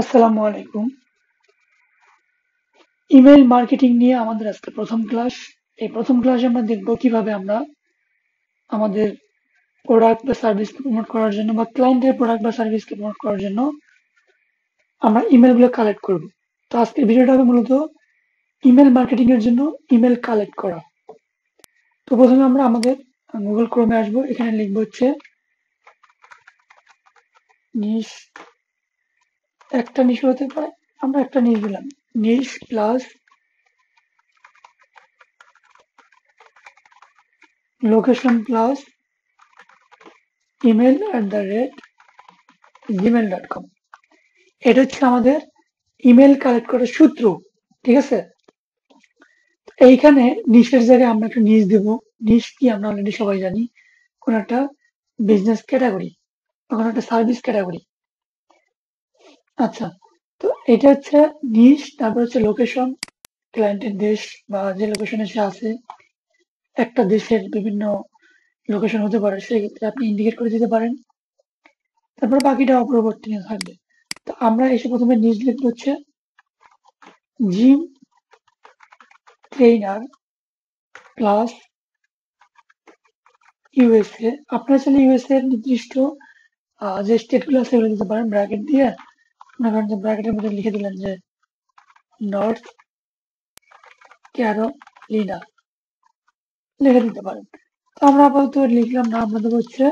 আসসালামু আলাইকুম। Email marketing নিয়ে আমাদের আজকে প্রথম ক্লাস। এই প্রথম ক্লাসে আমরা দেখব কিভাবে আমরা আমাদের প্রোডাক্ট বা সার্ভিসকে প্রমোট করার জন্য বা ক্লায়েন্টের প্রোডাক্ট বা সার্ভিসকে প্রমোট করার জন্য আমরা ইমেলগুলো কালেক্ট করব। তো আজকের ভিডিওটা হবে মূলত ইমেল মার্কেটিং এর জন্য ইমেল কালেক্ট করা। তো প্রথমে আমরা আমাদের গুগল ক্রোমে আসবো, এখানে লিখবো হচ্ছে নিশ, একটা নিশ হতে পারে, আমরা একটা নিশ দিলাম, নিশ প্লাস লোকেশন প্লাস email@gmail.com। এটা হচ্ছে আমাদের ইমেল কালেক্ট করার সূত্র। ঠিক আছে, এইখানে নিশের জায়গায় আমরা একটা নিশ দেবো। নিশ কি আমরা অলরেডি সবাই জানি, কোন একটা বিজনেস ক্যাটাগরি বা কোন একটা সার্ভিস ক্যাটাগরি। আচ্ছা, তো এটা হচ্ছে নিশ। তারপর হচ্ছে লোকেশন, ক্লায়েন্টের দেশ বা যে লোকেশনে সে আছে, একটা দেশের বিভিন্ন লোকেশন হতে পারে, সেক্ষেত্রে আপনি ইন্ডিকেট করে দিতে পারেন। তারপর বাকিটা অপরিবর্তনীয় থাকবে। তো আমরা এসে প্রথমে নিশ লিখতে হচ্ছে জিম ট্রেইনার প্লাস ইউএসএ। আপনারা চাইলে ইউএসএ এর নির্দিষ্ট যে স্টেট গুলো আছে সেগুলো দিতে পারেন ব্র্যাকেট দিয়ে। মনে করেন যে ব্র্যাকেটের মধ্যে লিখে দিলেন যে নর্থ ক্যারোলিনা, লিখে দিতে পারেন। তো আমরা আপাতত লিখলাম না, আমরা দেবো হচ্ছে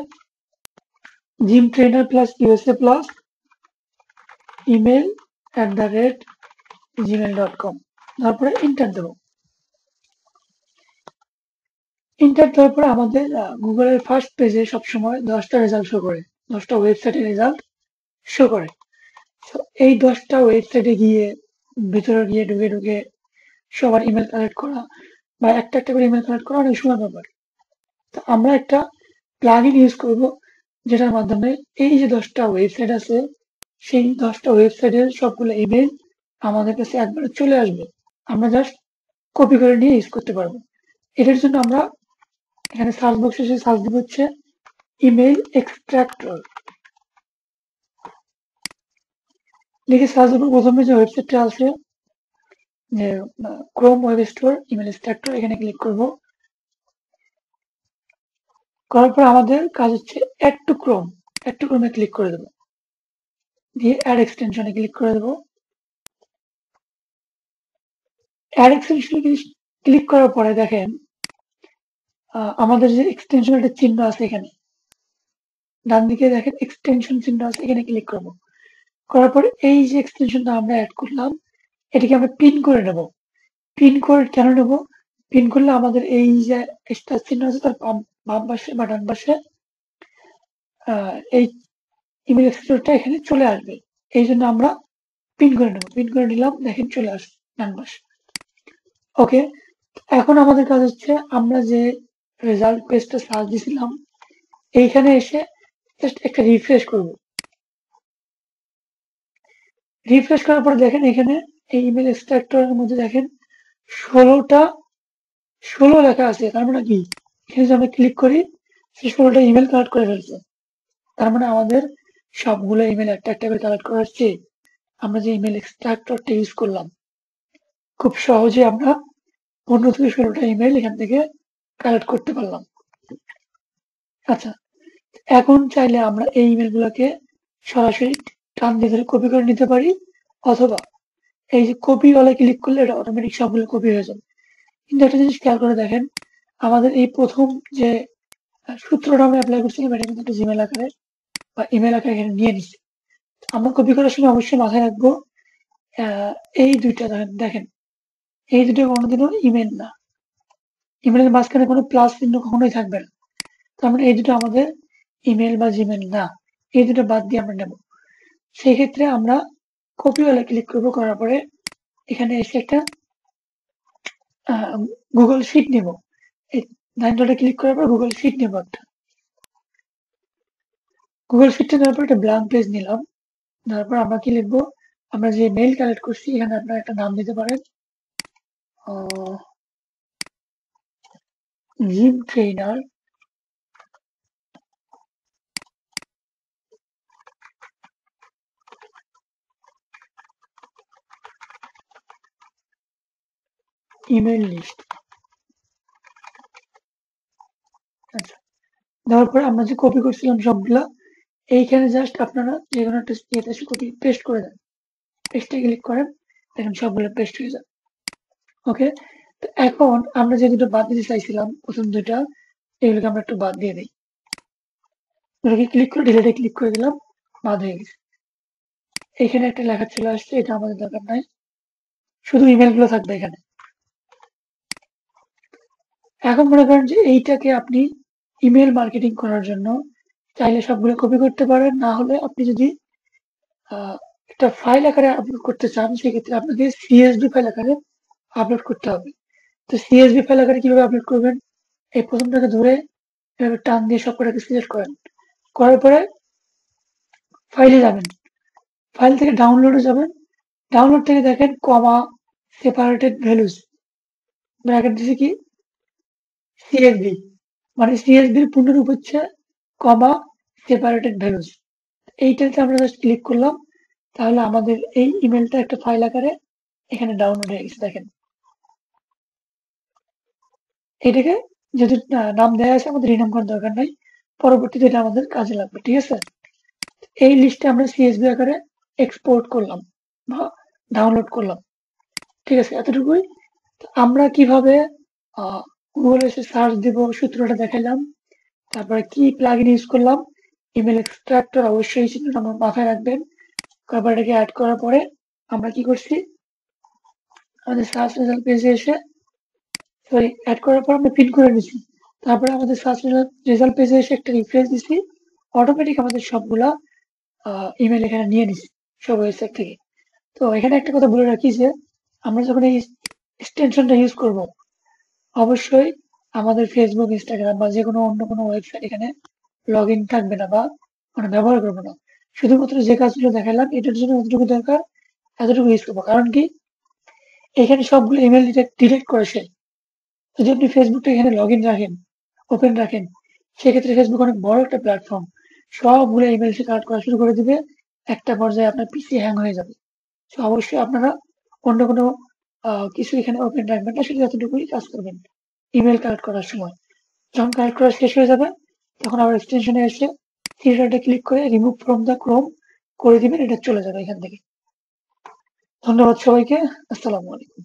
gym trainer plus USA plus email@gmail.com। তারপরে ইন্টার দেবো। ইন্টার দেওয়ার পরে আমাদের গুগলের ফার্স্ট পেজে সবসময় 10টা রেজাল্ট শো করে, 10টা ওয়েবসাইটের রেজাল্ট শো করে। তো এই 10টা ওয়েবসাইটে গিয়ে, ভিতরে গিয়ে ঢুকে ঢুকে সবার ইমেল কালেক্ট করা বা একটা একটা করে ইমেল কালেক্ট করা অনেক সময় ব্যাপার। তো আমরা একটা প্লাগইন ইউজ করব, যেটার মাধ্যমে এই যে 10টা ওয়েবসাইট আছে, সেই 10টা ওয়েবসাইটের সবগুলো ইমেল আমাদের কাছে একবারে চলে আসবে। আমরা জাস্ট কপি করে নিয়ে ইউজ করতে পারবো। এটার জন্য আমরা এখানে সার্চ বক্সে এসে সার্চ দিব হচ্ছে ইমেল এক্সট্রাক্টর। লিখে সার্চ দেবো, প্রথমে যে ওয়েবসাইটটা আছে যে Chrome web store email extractor, এখানে ক্লিক করব। করার পর আমাদের কাজ হচ্ছে অ্যাড টু ক্রোমে ক্লিক করে দেবো, দিয়ে অ্যাড এক্সটেনশনে ক্লিক করে দেবো। অ্যাড এক্সটেনশনে ক্লিক করার পরে দেখেন আমাদের যে এক্সটেনশন একটা চিহ্ন আছে এখানে ডান দিকে, দেখেন এক্সটেনশন চিহ্ন আছে, এখানে ক্লিক করব। করার পরে এই যে এক্সটেনশনটা আমরা অ্যাড করলাম, এটাকে আমরা পিন করে নেব। পিন করে কেন নেব? পিন করলে আমাদের এই যে স্টার চিহ্ন আছে তার বাম পাশে বা ডান পাশে এই ইমেল এক্সটেনশনটা এখানে চলে আসবে। এই জন্য আমরা পিন করে নেব। পিন করে নিলাম, দেখেন চলে আসবে ডান পাশে। ওকে, এখন আমাদের কাজ হচ্ছে আমরা যে রেজাল্ট পেজটা সার্চ দিয়েছিলাম, এইখানে এসে জাস্ট একটা রিফ্রেশ করব। রিফ্রেশ করার পরে দেখেন এখানে এই ইমেল এক্সট্রাক্টরের মধ্যে দেখেন 16টা 16 লেখা আছে। তার মানে কি, এখানে যদি আমরা ক্লিক করি, সেই 16টা ইমেল কালেক্ট করে ফেলছে। তার মানে আমাদের সবগুলো ইমেল একটা একটা করে কালেক্ট করার চেয়ে আমরা যে ইমেল এক্সট্রাক্টরটা ইউজ করলাম, খুব সহজে আমরা 15 থেকে 16টা ইমেল এখান থেকে কালেক্ট করতে পারলাম। আচ্ছা, এখন চাইলে আমরা এই ইমেল গুলোকে সরাসরি টান দিয়ে ধরে কপি করে নিতে পারি, অথবা এই যে কপি ওয়ালা ক্লিক করলে এটা অটোমেটিক সবগুলো কপি হয়ে যাবে। কিন্তু একটা জিনিস খেয়াল করে দেখেন, আমাদের এই প্রথম যে সূত্রটা আমরা অ্যাপ্লাই করছিলাম, এটা কিন্তু একটা জিমেল আকারে বা ইমেল আকারে এখানে নিয়ে নিচ্ছি। আমরা কপি করার সময় অবশ্যই মাথায় রাখবো আহ, এই দুইটা দেখেন দেখেন, এই দুটো কোনোদিনও ইমেল না। ইমেলের মাঝখানে কোনো প্লাস চিহ্ন কখনোই থাকবে না। তার মানে এই দুটো আমাদের ইমেল বা জিমেল না। এই দুটো বাদ দিয়ে আমরা নেব। সেই ক্ষেত্রে আমরা কপিওয়ালা ক্লিক করবো, করার পরে এখানে এসে একটা গুগল শিট নেব। এই 9 ডটে ক্লিক করার পর গুগল শিট নেব একটা। গুগল শিটটা নেওয়ার পর একটা ব্ল্যাঙ্ক পেজ নিলাম। তারপর আমরা কি লিখবো, আমরা যে মেইল কালেক্ট করছি এখানে আপনারা একটা নাম দিতে পারেন, জিম ট্রেইনার ইমেল লিস্ট। আচ্ছা, দেওয়ার পরে আমরা যে কপি করছিলাম সবগুলা এইখানে জাস্ট আপনারা যে কোনো একটা ইয়েতে কপি পেস্ট করে দেন। পেস্টে ক্লিক করেন, দেখেন সবগুলো পেস্ট হয়ে যাবে। ওকে, তো এখন আমরা যে দুটো বাদ দিতে চাইছিলাম প্রথম দুইটা, এগুলোকে আমরা একটু বাদ দিয়ে দিই। ওটাকে ক্লিক করে ডিলেটে ক্লিক করে দিলাম, বাদ হয়ে গেছে। এখানে একটা লেখা চলে আসছে, এটা আমাদের দরকার নাই, শুধু ইমেল গুলো থাকবে এখানে। এখন মনে করেন যে এইটাকে আপনি ইমেল মার্কেটিং করার জন্য চাইলে সবগুলো কপি করতে পারেন, না হলে আপনি যদি একটা ফাইল আকারে আপলোড করতে চান সেক্ষেত্রে আপনাকে সিএসভি ফাইল আকারে আপলোড করতে হবে। তো সিএসভি ফাইল আকারে কিভাবে আপলোড করবেন, এই প্রথমটাকে ধরে এভাবে টান দিয়ে সবকটাকে সিলেক্ট করেন, করার পরে ফাইলে যাবেন, ফাইল থেকে ডাউনলোডে যাবেন, ডাউনলোড থেকে দেখেন কমা সেপারেটেড ভ্যালুস ব্র্যাকেট দিছে কি সিএসভি, মানে সিএসভির পূর্ণরূপ হচ্ছে কমা সেপারেটেড ভ্যালুস। এইটাতে আমরা জাস্ট ক্লিক করলাম, তাহলে আমাদের এই ইমেলটা একটা ফাইল আকারে এখানে ডাউনলোড হয়ে গেছে। দেখেন এটাকে যদি নাম দেওয়া আছে আমাদের রিনাম করার দরকার নাই, পরবর্তীতে এটা আমাদের কাজে লাগবে। ঠিক আছে, এই লিস্টে আমরা সিএসভি আকারে এক্সপোর্ট করলাম বা ডাউনলোড করলাম। ঠিক আছে, এতটুকুই। তো আমরা কিভাবে গুগলে এসে সার্চ দিব সূত্রটা দেখাইলাম, তারপরে কি প্লাগইন ইউজ করলাম, ইমেল এক্সট্রাক্টর অবশ্যই ছিল, আমার মাথায় রাখবেন। তারপর এটাকে অ্যাড করার পরে আমরা কি করছি, আমাদের সার্চ রেজাল্ট পেজে এসে, সরি, অ্যাড করার পর আমরা পিন করে নিছি। তারপরে আমাদের সার্চ রেজাল্ট পেজে এসে একটা রিফ্রেশ দিছি, অটোমেটিক আমাদের সবগুলা ইমেল এখানে নিয়ে নিছি সব ওয়েবসাইট থেকে। তো এখানে একটা কথা বলে রাখি যে আমরা যখন এই এক্সটেনশনটা ইউজ করব, অবশ্যই আমাদের ফেসবুক, ইনস্টাগ্রাম বা যে কোনো অন্য কোনো ওয়েবসাইট এখানে লগ ইন থাকবে না বা মানে ব্যবহার করবো না। শুধুমাত্র যে কাজগুলো দেখালাম এটার জন্য যতটুকু দরকার এতটুকু ইউজ করবো। কারণ কি, এখানে সবগুলো ইমেল ডিটেক্ট করেছে। যদি আপনি ফেসবুকটা এখানে লগ ইন রাখেন, ওপেন রাখেন, সেক্ষেত্রে ফেসবুক অনেক বড় একটা প্ল্যাটফর্ম, সবগুলো ইমেল সে কালেক্ট করা শুরু করে দিবে, একটা পর্যায়ে আপনার পিসি হ্যাং হয়ে যাবে। তো অবশ্যই আপনারা অন্য কোনো কিছু এখানে ওপেন রাখবেন না, শুধু এতটুকুই কাজ করবেন ইমেল কালেক্ট করার সময়। যখন কালেক্ট করা শেষ হয়ে যাবে তখন আবার এক্সটেনশনে এসে থ্রি ক্লিক করে রিমুভ ফ্রম দ্য ক্রোম করে দিবেন, এটা চলে যাবে এখান থেকে। ধন্যবাদ সবাইকে, আসসালামু আলাইকুম।